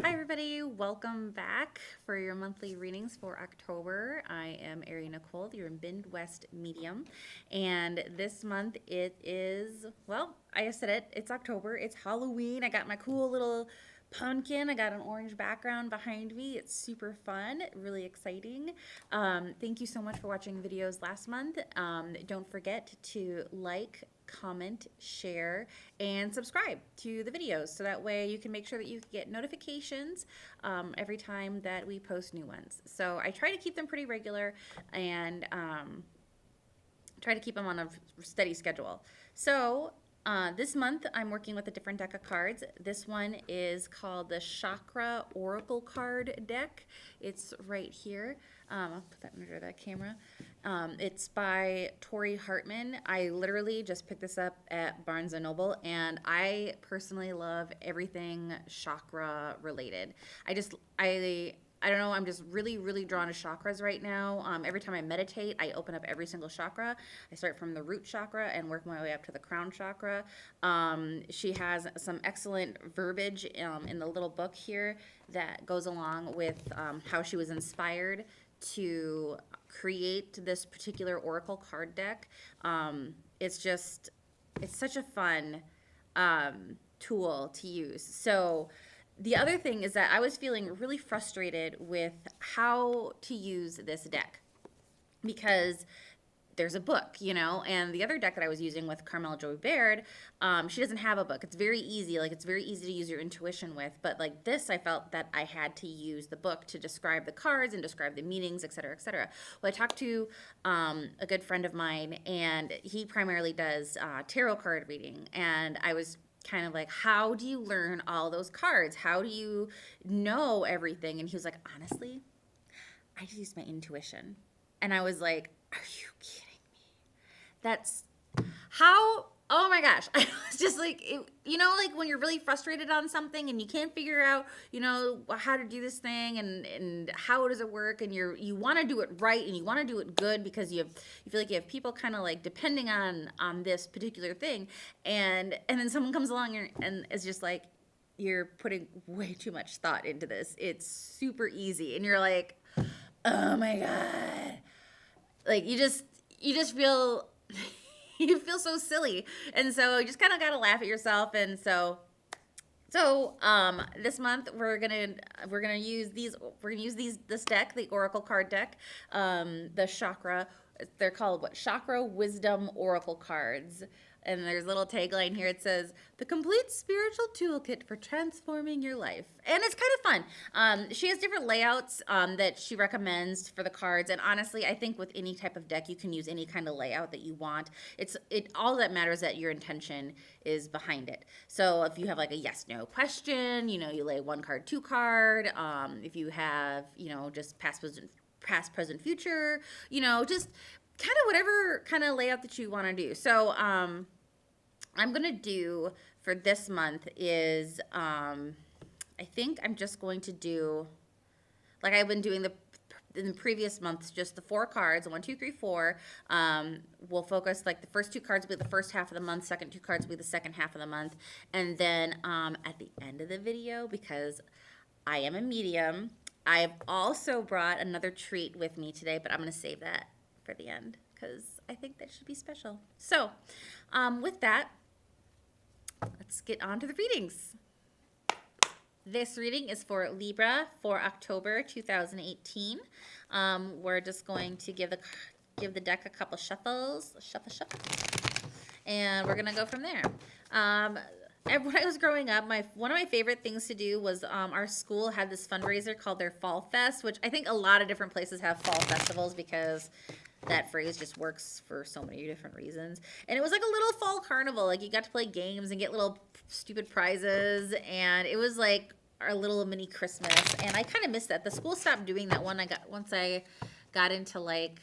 Hi everybody, welcome back for your monthly readings for October. I am Ari Nicole, your Midwest medium, and this month it is, well, I said it, it's October, it's Halloween. I got my cool little pumpkin. I got an orange background behind me. It's super fun, really exciting. Thank you so much for watching videos last month. Don't forget to like, comment, share, and subscribe to the videos so that way you can make sure that you get notifications every time that we post new ones. So I try to keep them pretty regular and try to keep them on a steady schedule. So this month I'm working with a different deck of cards. This one is called the Chakra Oracle card deck. It's right here. I'll put that under that camera. It's by Tori Hartman. I literally just picked this up at Barnes & Noble, and I personally love everything chakra related. I don't know, I'm just really, really drawn to chakras right now. Every time I meditate, I open up every single chakra. I start from the root chakra and work my way up to the crown chakra. She has some excellent verbiage in the little book here that goes along with how she was inspired to create this particular oracle card deck. It's such a fun tool to use. So the other thing is that I was feeling really frustrated with how to use this deck because there's a book, and the other deck that I was using with Carmel Joy Baird, she doesn't have a book. It's very easy. It's very easy to use your intuition with. But like this, I felt that I had to use the book to describe the cards and describe the meanings, et cetera, et cetera. Well, I talked to a good friend of mine, and he primarily does tarot card reading. And I was kind of like, how do you learn all those cards? How do you know everything? And he was like, honestly, I just use my intuition. And I was like, are you kidding me? That's how, oh my gosh. I was just like, like when you're really frustrated on something and you can't figure out, how to do this thing and how does it work, and you want to do it right and you want to do it good because you feel like you have people kind of like depending on this particular thing, and then someone comes along and is just like, you're putting way too much thought into this. It's super easy, and you're like, oh my god. Like you just feel you feel so silly, and so you just kind of got to laugh at yourself. And so this month we're gonna use this deck, the Oracle card deck, the chakra. They're called Chakra Wisdom Oracle cards. And there's a little tagline here. It says, the complete spiritual toolkit for transforming your life. And it's kind of fun. She has different layouts that she recommends for the cards. And honestly, I think with any type of deck, you can use any kind of layout that you want. All that matters is that your intention is behind it. So if you have like a yes, no question, you lay 1 card, 2 card. If you have, just past, present, future, just kind of whatever kind of layout that you want to do. So I'm going to do for this month is I think I'm just going to do, like I've been doing in the previous months, just the 4 cards, 1, 2, 3, 4. We'll focus, like the first 2 cards will be the first half of the month, second 2 cards will be the second half of the month. And then at the end of the video, because I am a medium, I've also brought another treat with me today, but I'm going to save that for the end because I think that should be special. So with that, let's get on to the readings. This reading is for Libra for October 2018. We're just going to give the deck a couple shuffles, and we're gonna go from there. When I was growing up, one of my favorite things to do was our school had this fundraiser called their Fall Fest, which I think a lot of different places have fall festivals because that phrase just works for so many different reasons. And it was like a little fall carnival. Like you got to play games and get little stupid prizes, and it was like our little mini Christmas. And I kind of missed that. The school stopped doing that once I got into like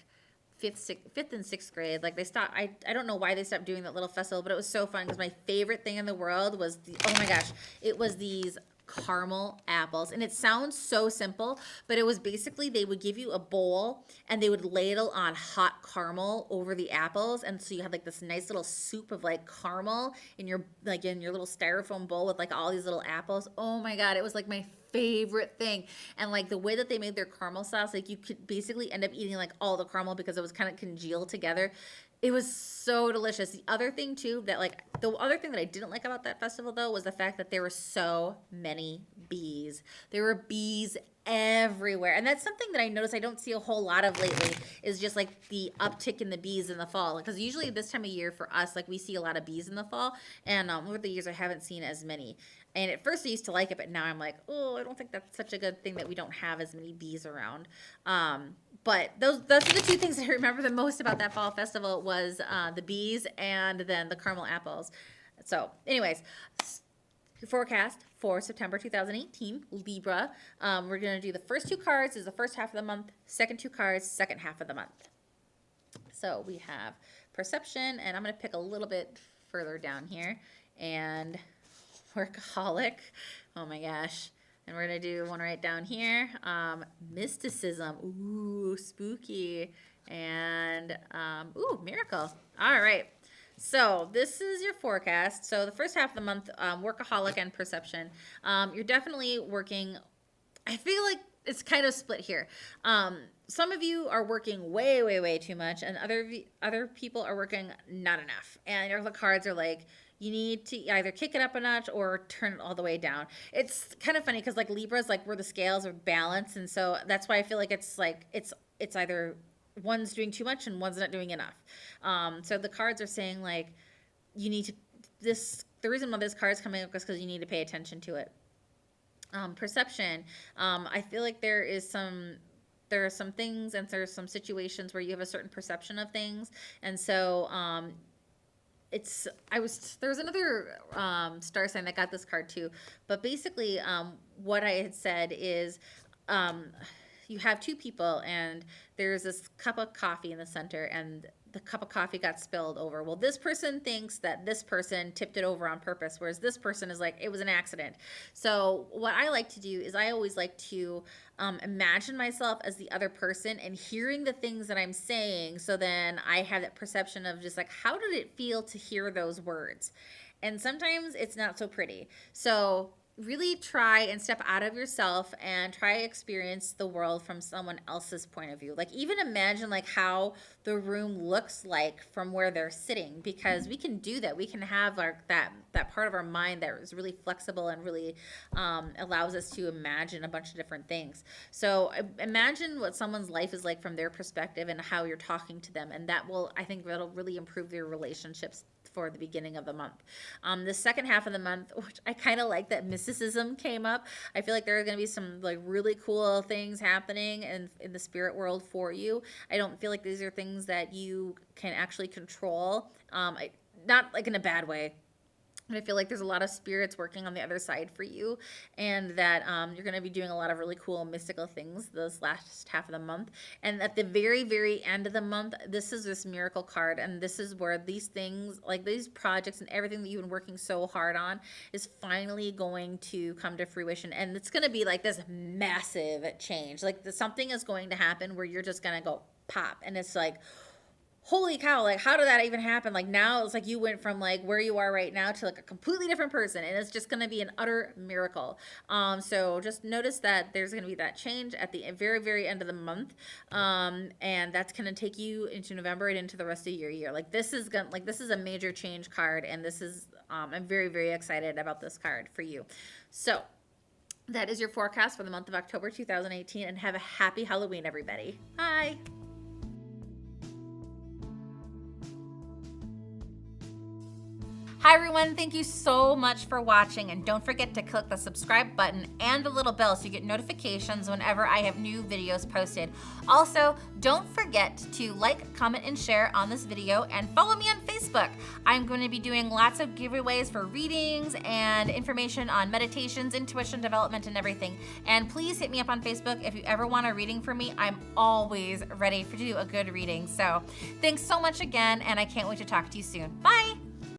fifth and sixth grade. Like they stopped. I don't know why they stopped doing that little festival, but it was so fun because my favorite thing in the world was oh my gosh, it was these caramel apples. And it sounds so simple, but it was basically they would give you a bowl and they would ladle on hot caramel over the apples, and so you had like this nice little soup of like caramel in your little styrofoam bowl with like all these little apples. Oh my god, it was like my favorite thing. And like the way that they made their caramel sauce, like you could basically end up eating like all the caramel because it was kind of congealed together. It was so delicious. The other thing too, that like the other thing that I didn't like about that festival though was the fact that there were so many bees. There were bees everywhere. And that's something that I noticed I don't see a whole lot of lately, is just like the uptick in the bees in the fall. Because usually this time of year for us, like we see a lot of bees in the fall. And over the years I haven't seen as many. And at first I used to like it, but now I'm like, oh, I don't think that's such a good thing that we don't have as many bees around. But those are the two things I remember the most about that fall festival was the bees and then the caramel apples. So anyways, forecast for September 2018, Libra. We're going to do the first 2 cards is the first half of the month, second 2 cards, second half of the month. So we have perception, and I'm going to pick a little bit further down here, and workaholic. Oh my gosh. And we're going to do one right down here. Mysticism. Ooh, spooky. And, ooh, miracle. All right. So this is your forecast. So the first half of the month, workaholic and perception. You're definitely working. I feel like it's kind of split here. Some of you are working way, way, way too much, and other people are working not enough. And the cards are like, you need to either kick it up a notch or turn it all the way down. It's kind of funny because like Libra's like where the scales are balanced, and so that's why I feel like it's like it's either one's doing too much and one's not doing enough. So the cards are saying like you need to the reason why this card is coming up is because you need to pay attention to it. Perception. I feel like there are some things and there's some situations where you have a certain perception of things, and so there was another star sign that got this card too, but basically what I had said is you have 2 people and there's this cup of coffee in the center, and the cup of coffee got spilled over. Well, this person thinks that this person tipped it over on purpose, whereas this person is like, it was an accident. So what I like to do is I always like to imagine myself as the other person and hearing the things that I'm saying. So then I have that perception of just like, how did it feel to hear those words? And sometimes it's not so pretty. So really try and step out of yourself and try to experience the world from someone else's point of view. Like even imagine like how the room looks like from where they're sitting, because we can do that. We can have that part of our mind that is really flexible and really allows us to imagine a bunch of different things. So imagine what someone's life is like from their perspective and how you're talking to them, and I think that'll really improve your relationships for the beginning of the month. The second half of the month, which I kind of like that mysticism came up. I feel like there are going to be some like really cool things happening in the spirit world for you. I don't feel like these are things that you can actually control. Not like in a bad way. And I feel like there's a lot of spirits working on the other side for you, and that you're going to be doing a lot of really cool mystical things this last half of the month. And at the very, very end of the month, this is this miracle card, and this is where these things, like these projects and everything that you've been working so hard on, is finally going to come to fruition. And it's going to be like this massive change. Like something is going to happen where you're just going to go pop, and it's like, holy cow, like how did that even happen? Like now it's like you went from like where you are right now to like a completely different person, and it's just going to be an utter miracle. So just notice that there's going to be that change at the very, very end of the month. And that's going to take you into November and into the rest of your year. Like this is a major change card, and this is, I'm very, very excited about this card for you. So that is your forecast for the month of October 2018, and have a happy Halloween, everybody. Bye. Hi everyone, thank you so much for watching, and don't forget to click the subscribe button and the little bell so you get notifications whenever I have new videos posted. Also, don't forget to like, comment, and share on this video, and follow me on Facebook. I'm going to be doing lots of giveaways for readings and information on meditations, intuition development, and everything. And please hit me up on Facebook if you ever want a reading from me. I'm always ready to do a good reading. So thanks so much again, and I can't wait to talk to you soon. Bye!